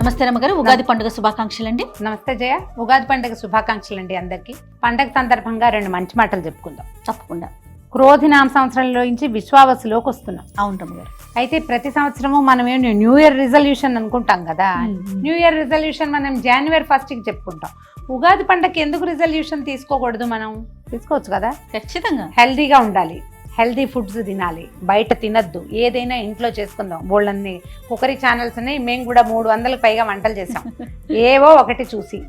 నమస్తే రమ్మగారు, ఉగాది పండుగ శుభాకాంక్షలు అండి. నమస్తే జయ, ఉగాది పండుగ శుభాకాంక్షలు అండి అందరికి. పండగ సందర్భంగా 2 మంచి మాటలు చెప్పుకుందాం. తప్పకుండా. క్రోధినామ సంవత్సరంలో నుంచి విశ్వావసులోకి వస్తున్నాం. అవును రమ్మగారు. అయితే ప్రతి సంవత్సరము మనం ఏంటి న్యూ ఇయర్ రిజల్యూషన్ అనుకుంటాం కదా. న్యూ ఇయర్ రిజల్యూషన్ మనం January 1st చెప్పుకుంటాం. ఉగాది పండగకి ఎందుకు రిజల్యూషన్ తీసుకోకూడదు? మనం తీసుకోవచ్చు కదా. ఖచ్చితంగా హెల్దీగా ఉండాలి, హెల్దీ ఫుడ్స్ తినాలి, బయట తినద్దు, ఏదైనా ఇంట్లో చేసుకుందాం. బోళ్ళన్ని కుకరీ ఛానల్స్ ఉన్నాయి, మేము కూడా 300కి పైగా వంటలు చేసాం. ఏవో ఒకటి చూసి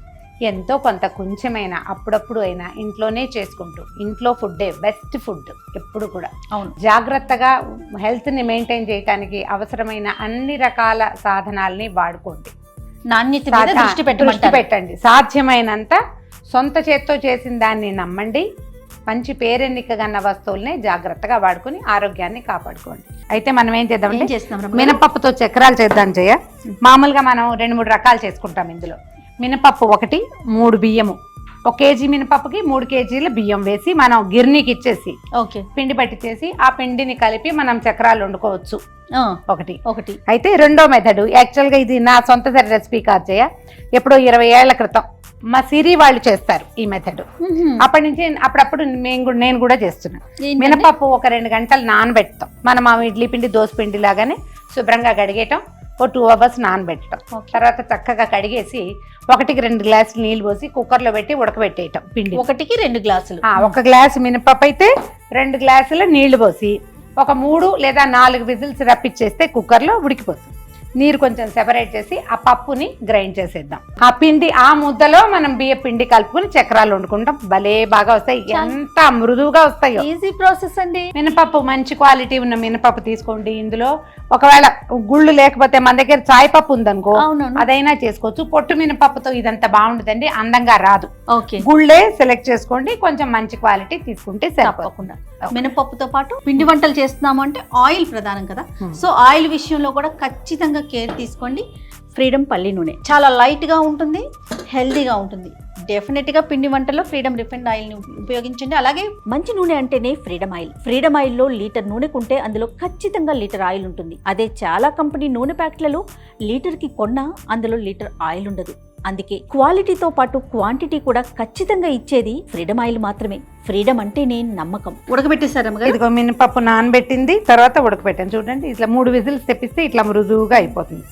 ఎంతో కొంత కొంచెమైనా అప్పుడప్పుడు అయినా ఇంట్లోనే చేసుకుంటూ, ఇంట్లో ఫుడ్డే బెస్ట్ ఫుడ్ ఎప్పుడు కూడా. అవును, జాగ్రత్తగా హెల్త్ని మెయింటైన్ చేయడానికి అవసరమైన అన్ని రకాల సాధనాలని వాడుకోండి. నాణ్యత మీద దృష్టి పెట్టండి. సాధ్యమైనంత సొంత చేత్తో చేసిన దాన్ని నమ్మండి. మంచి పేరెన్నికగన్న వస్తువుల్ని జాగ్రత్తగా వాడుకుని ఆరోగ్యాన్ని కాపాడుకోండి. అయితే మనం ఏం చేద్దాం, మినపప్పుతో చక్రాలు చేద్దాం జయ. మామూలుగా మనం 2-3 రకాలు చేసుకుంటాం. ఇందులో మినపప్పు 1, 3 బియ్యము, 1 కేజీ మినపప్పుకి 3 కేజీల బియ్యం వేసి మనం గిర్నీకి ఇచ్చేసి పిండి పట్టించేసి ఆ పిండిని కలిపి మనం చక్రాలు వండుకోవచ్చు. ఒకటి. అయితే రెండో మెథడ్, యాక్చువల్గా ఇది నా సొంత రెసిపీ కాదు జయ, ఎప్పుడో 20 ఏళ్ల క్రితం మా సిరి వాళ్ళు చేస్తారు ఈ మెథడ్. అప్పటి నుంచి అప్పుడప్పుడు నేను కూడా చేస్తున్నాను. మినపప్పు ఒక 2 గంటలు నానబెడతాం. మనం ఆ ఇడ్లీ పిండి, దోశ పిండి లాగానే శుభ్రంగా కడిగేయటం, ఓ 2 hours నానబెట్టడం. తర్వాత చక్కగా కడిగేసి 1కి 2 గ్లాసులు నీళ్ళు పోసి కుక్కర్లో పెట్టి ఉడకబెట్టేయటం. పిండి 1కి 2 గ్లాసులు. 1 గ్లాసు మినపప్పు అయితే 2 గ్లాసుల నీళ్లు పోసి ఒక 3 లేదా 4 విజిల్స్ రప్పిచ్చేస్తే కుక్కర్లో ఉడికిపోతుంది. నీరు కొంచెం సెపరేట్ చేసి ఆ పప్పుని గ్రైండ్ చేసేద్దాం. ఆ పిండి, ఆ ముద్దలో మనం బియ్య పిండి కలుపుకుని చక్రాలు వండుకుంటాం. భలే బాగా వస్తాయి, ఎంత మృదువుగా వస్తాయో. ఈజీ ప్రాసెస్ అండి. మినపప్పు మంచి క్వాలిటీ ఉన్న మినపప్పు తీసుకోండి. ఇందులో ఒకవేళ గుళ్ళు లేకపోతే మన దగ్గర చాయ్ పప్పు ఉందనుకో, అదైనా చేసుకోవచ్చు. పొట్టు మినపప్పుతో ఇదంతా బాగుండదండి, అందంగా రాదు. గుళ్ళే సెలెక్ట్ చేసుకోండి, కొంచెం మంచి క్వాలిటీ తీసుకుంటే సరిపోకుండా. మినపప్పుతో పాటు పిండి వంటలు చేస్తున్నాము అంటే ఆయిల్ ప్రధానం కదా. సో ఆయిల్ విషయంలో కూడా ఖచ్చితంగా కేర్ తీసుకోండి. ఫ్రీడమ్ పల్లి నూనె చాలా లైట్గా ఉంటుంది, హెల్దీగా ఉంటుంది. డెఫినెట్గా పిండి వంటల్లో ఫ్రీడమ్ రిఫైన్డ్ ఆయిల్ని ఉపయోగించండి. అలాగే మంచి నూనె అంటేనే ఫ్రీడమ్ ఆయిల్. ఫ్రీడమ్ ఆయిల్లో లీటర్ నూనె కొంటే అందులో ఖచ్చితంగా లీటర్ ఆయిల్ ఉంటుంది. అదే చాలా కంపెనీ నూనె ప్యాకెట్లలో లీటర్కి కొన్నా అందులో లీటర్ ఆయిల్ ఉండదు. అందుకే క్వాలిటీతో పాటు క్వాంటిటీ కూడా ఖచ్చితంగా ఇచ్చేది ఫ్రీడమ్ ఆయిల్ మాత్రమే. ఫ్రీడమ్ అంటేనే నమ్మకం. ఉడకబెట్టేసారమ్మా. ఇదిగో మినపప్పు నానబెట్టింది, తర్వాత ఉడకబెట్టాను చూడండి. ఇట్లా 3 విజిల్స్ తెప్పిస్తే ఇట్లా మృదువుగా అయిపోతుంది.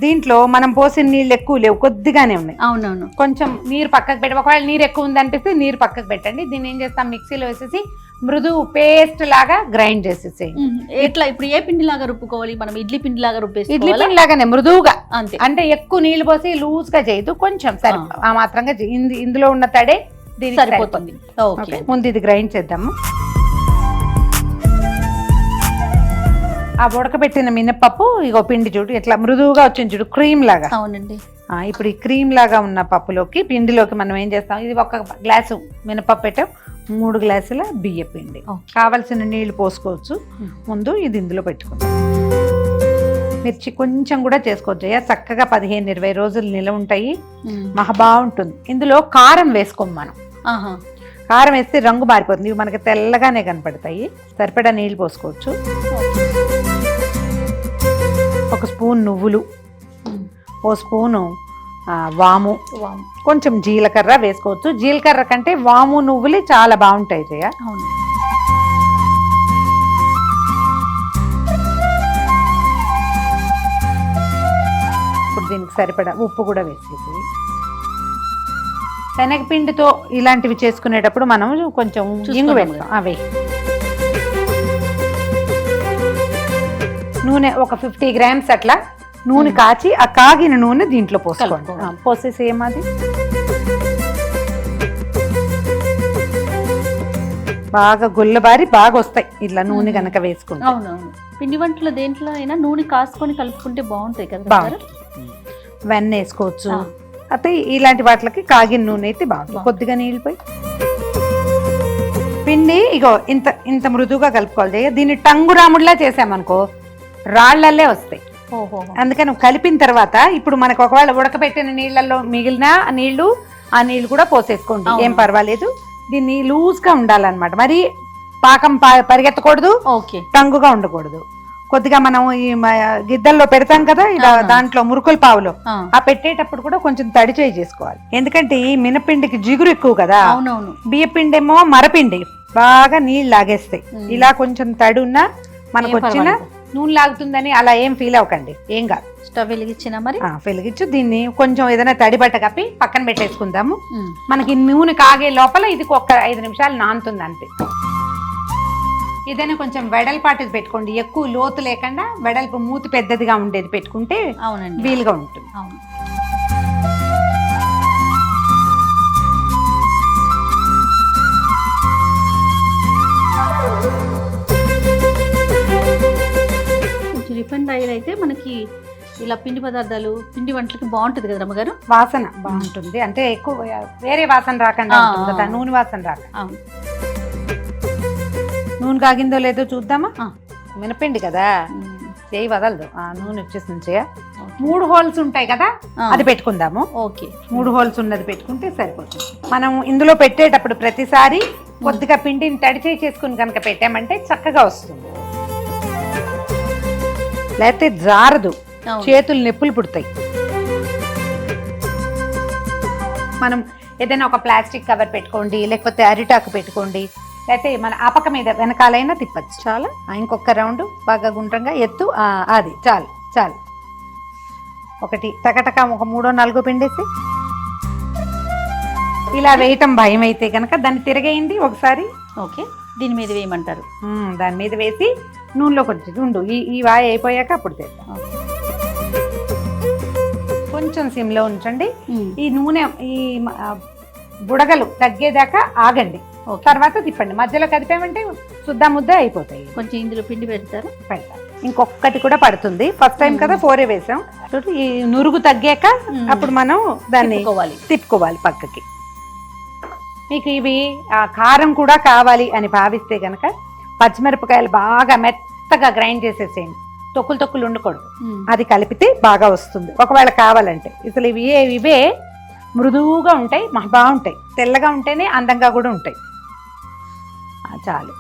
దీంట్లో మనం పోసిన నీళ్ళు ఎక్కువ లేవు, కొద్దిగానే ఉన్నాయి. అవునవును. కొంచెం నీరు పక్కకు పెట్టి, ఒకవేళ నీరు ఎక్కువ ఉందనిపిస్తే నీరు పక్కకు పెట్టండి. దీన్ని ఏం చేస్తాం, మిక్సీలో వేసేసి మృదువు పేస్ట్ లాగా గ్రైండ్ చేసేసేయండి. ఎట్లా ఇప్పుడు ఏ పిండి లాగా రుబ్బుకోవాలి? మనం ఇడ్లీ పిండి లాగా రుబ్బేసి, ఇడ్లీ పిండి లాగానే మృదువుగా, అంతే. అంటే ఎక్కువ నీళ్లు పోసి లూజ్ గా చేయదు, కొంచెం సరి ఆ మాత్రంగా. ఇందులో ఉన్న తడే దీనికి సరిపోతుంది. ముందు ఇది గ్రైండ్ చేద్దాము. ఆ ఉడకబెట్టిన మినపప్పు ఇగో పిండి చూడు ఇట్లా మృదువుగా వచ్చింది చూడు, క్రీమ్ లాగా. అవునండి. ఇప్పుడు ఈ క్రీమ్ లాగా ఉన్న పప్పులోకి, పిండిలోకి మనం ఏం చేస్తాం, ఇది 1 గ్లాసు మినపప్పు పెట్టాం, 3 గ్లాసుల బియ్య పిండి. కావలసిన నీళ్లు పోసుకోవచ్చు. ముందు ఇది ఇందులో పెట్టుకుందాం. మిర్చి కొంచెం కూడా చేసుకోవచ్చు, చక్కగా 15-20 రోజులు నిలవ ఉంటాయి, మహా బాగుంటుంది. ఇందులో కారం వేసుకోం మనం. కారం వేస్తే రంగు మారిపోతుంది, ఇవి మనకి తెల్లగానే కనపడతాయి. సరిపడా నీళ్ళు పోసుకోవచ్చు. 1 స్పూన్ నువ్వులు, 1 స్పూను వాము, కొంచెం జీలకర్ర వేసుకోవచ్చు. జీలకర్ర కంటే వాము నువ్వులే చాలా బాగుంటాయి జయ. ఇప్పుడు దీనికి సరిపడా ఉప్పు కూడా వేసేసి, శనగపిండితో ఇలాంటివి చేసుకునేటప్పుడు మనం కొంచెం ఇంగు వేస్తాం. అవి నూనె ఒక 50 గ్రామ్స్ అట్లా నూనె కాచి, ఆ కాగిన నూనె దీంట్లో పోసుకోండి. పోసేసి ఏమది బాగా గుల్లబారి బాగా వస్తాయి ఇట్లా నూనె కనుక వేసుకుంటే. అవునవును. పిండి వంటలు దేంట్లో అయినా నూనె కాసుకొని కలుపుకుంటే బాగుంటాయి కదా. వెన్న వేసుకోవచ్చు. అయితే ఇలాంటి వాటికి కాగిన నూనె అయితే బాగుంటుంది. కొద్దిగా నీళ్ళు పోయి పిండి ఇగో ఇంత మృదువుగా కలుపుకోవాలి. దీన్ని టంగురాముడిలా చేసామనుకో రాళ్లల్లే వస్తాయి. అందుకని కలిపిన తర్వాత ఇప్పుడు మనకు ఒకవేళ ఉడకబెట్టిన నీళ్ళల్లో మిగిలిన నీళ్లు, ఆ నీళ్లు కూడా పోసేసుకోండి, ఏం పర్వాలేదు. దీన్ని లూజ్ గా ఉండాలన్నమాట, మరి పాకం పరిగెత్తకూడదు, టంగుగా ఉండకూడదు. కొద్దిగా మనం ఈ గిద్దల్లో పెడతాం కదా ఇలా అవును. దాంట్లో మురుకుల పావులో ఆ, ఆ పెట్టేటప్పుడు కూడా కొంచెం తడి చేయి చేసుకోవాలి. ఎందుకంటే ఈ మినపిండికి జిగురు ఎక్కువ కదా, అవునవును. బియ్యపిండి ఏమో మరపిండి బాగా నీళ్ళు లాగేస్తాయి. ఇలా కొంచెం తడి ఉన్నా మనకు ఏం వచ్చిన పర్వాలేదు. నూనె లాగుతుందని అలా ఏం ఫీల్ అవ్వకండి, ఏం కాదు. స్టవ్ వెలిగించినా మరి వెలిగించు. దీన్ని కొంచెం ఏదైనా తడి బట్ట కప్పి పక్కన పెట్టేసుకుందాము. ఉమ్, మనకి నూనె కాగే లోపల ఇది ఒక్క 5 నిమిషాలు నానుతుంది అంతే. ఏదైనా కొంచెం వెడల్పాటిది పెట్టుకోండి, ఎక్కువ లోతు లేకుండా వెడల్పు మూతి పెద్దదిగా ఉండేది పెట్టుకుంటే అవునండి, వీలుగా ఉంటుంది. అవును. కొంచెం రిఫైండ్ ఆయిల్ అయితే మనకి ఇలా పిండి పదార్థాలు పిండి వంటలకి బాగుంటుంది కదా రమ్మగారు. వాసన బాగుంటుంది, అంటే ఎక్కువ వేరే వాసన రాకుండా ఉంటుంది కదా, నూనె వాసన రాకుండా. అవును. నూనె కాగిందో లేదో చూద్దామా. ఆ. మినపిండి కదా, ఉమ్, చేయి వదలదు. నూనె వచ్చేసింది చేయ. 3 హోల్స్ ఉంటాయి కదా, ఆ. అది పెట్టుకుందాము. ఓకే. 3 హోల్స్ ఉన్నది పెట్టుకుంటే సరిపోతుంది. మనం ఇందులో పెట్టేటప్పుడు ప్రతిసారి కొద్దిగా పిండిని తడిచే చేసుకుని కనుక పెట్టామంటే చక్కగా వస్తుంది, లేకపోతే జారదు, అవును. చేతులు నొప్పులు పుడతాయి. మనం ఏదైనా ఒక ప్లాస్టిక్ కవర్ పెట్టుకోండి, లేకపోతే అరిటాకు పెట్టుకోండి, లేకపోతే మన ఆపక మీద వెనకాలైనా తిప్పచ్చు. చాలా ఇంకొక రౌండ్ బాగా గుండ్రంగా ఎత్తు. అది చాలు చాలు. ఒకటి టకటక ఒక 3-4 పిండేసి ఇలా వేయటం భయం అయితే కనుక దాన్ని తిరగేయండి ఒకసారి. ఓకే, దీని మీద వేయమంటారు. దాని మీద వేసి నూనెలో కొంచెం ఉండు, ఈ వాయి అయిపోయాక అప్పుడు తెద్దాం. ఓకే. కొంచెం సిమ్లో ఉంచండి. ఉమ్, ఈ నూనె ఈ బుడగలు తగ్గేదాకా ఆగండి, ఓకే. తర్వాత తిప్పండి. మధ్యలో కదిపామంటే శుద్ధ ముద్ద అయిపోతాయి. కొంచెం ఇందులో పిండి పెడతారు. పెడతాం. ఇంకొకటి కూడా పడుతుంది, ఫస్ట్ టైం కదా 4 వేసాం. చూడు, ఈ నురుగు తగ్గాక అప్పుడు మనం దాన్ని తిప్పుకోవాలి పక్కకి. మీకు ఇవి కారం కూడా కావాలి అని భావిస్తే కనుక పచ్చిమిరపకాయలు బాగా మెత్తగా గ్రైండ్ చేసేసేయండి, తొక్కులు ఉండకూడదు. ఉమ్, అది కలిపితే బాగా వస్తుంది ఒకవేళ కావాలంటే. అసలు ఇవే మృదువుగా ఉంటాయి, బాగుంటాయి. తెల్లగా ఉంటేనే అందంగా కూడా ఉంటాయి. చాలు,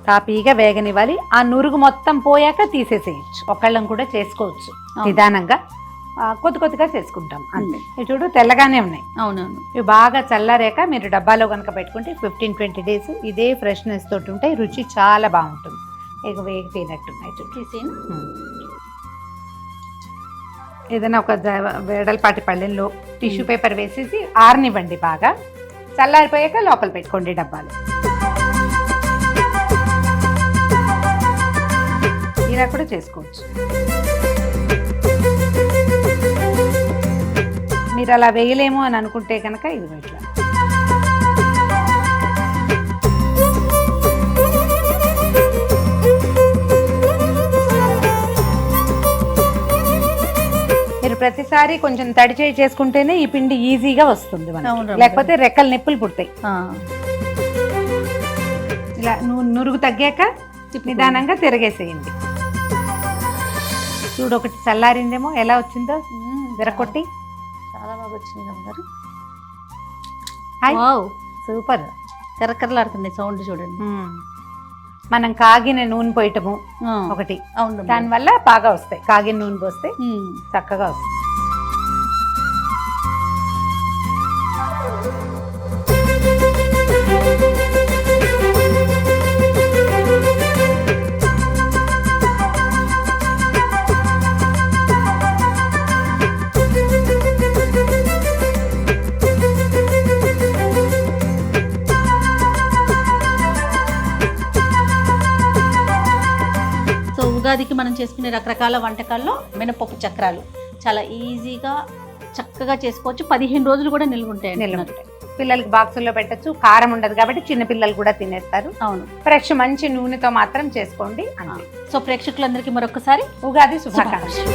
కాపీగా వేగనివ్వాలి. ఆ నురుగు మొత్తం పోయాక తీసేసేయచ్చు. ఒకళ్ళం కూడా చేసుకోవచ్చు నిదానంగా, కొద్దిగా చేసుకుంటాం అంతే. ఇవి చూడు తెల్లగానే ఉన్నాయి. అవునవును. ఇవి బాగా చల్లారాక మీరు డబ్బాలో కనుక పెట్టుకుంటే 15-20 డేస్ ఇదే ఫ్రెష్నెస్ తోటి ఉంటాయి. రుచి చాలా బాగుంటుంది. ఇక వేగిపోయినట్టున్నాయి చూడు. తీసేను. ఏదైనా ఒక వేడలపాటి పళ్ళెంలో టిష్యూ పేపర్ వేసేసి ఆరనివ్వండి. బాగా చల్లారిపోయాక లోపల పెట్టుకోండి డబ్బాలు. ఇలా కూడా చేసుకోవచ్చు. మీరు అలా వేయలేము అని అనుకుంటే కనుక ఇది ఇట్లా మీరు ప్రతిసారి కొంచెం తడి చేయి చేసుకుంటేనే ఈ పిండి ఈజీగా వస్తుంది మనకి. లేకపోతే రెక్కలు నొప్పులు పుడతాయి. ఇలా నురుగు తగ్గాక నిదానంగా తిరగేసేయండి. చూడు, ఒకటి చల్లారిందేమో ఎలా వచ్చిందో విరకొట్టి. చాలా బాగా వచ్చింది అమ్మగారు. Hi, wow, super. కరకరలాడుతుంది సౌండ్ చూడండి. మనం కాగిన నూనె పోయటము ఒకటి, అవును, దానివల్ల బాగా వస్తాయి. కాగిన నూనె పోస్తే చక్కగా వస్తాయి. ఉగాదికి మనం చేసుకునే రకరకాల వంటకాల్లో మినపప్పు చక్రాలు చాలా ఈజీగా చక్కగా చేసుకోవచ్చు. 15 రోజులు కూడా నిల్వ ఉంటాయి. పిల్లలకి బాక్సుల్లో పెట్టచ్చు, కారం ఉండదు కాబట్టి చిన్న పిల్లలు కూడా తినేస్తారు. అవును, ఫ్రెష్ మంచి నూనెతో మాత్రం చేసుకోండి. సో ప్రేక్షకులందరికీ మరొకసారి ఉగాది శుభాకాంక్షలు.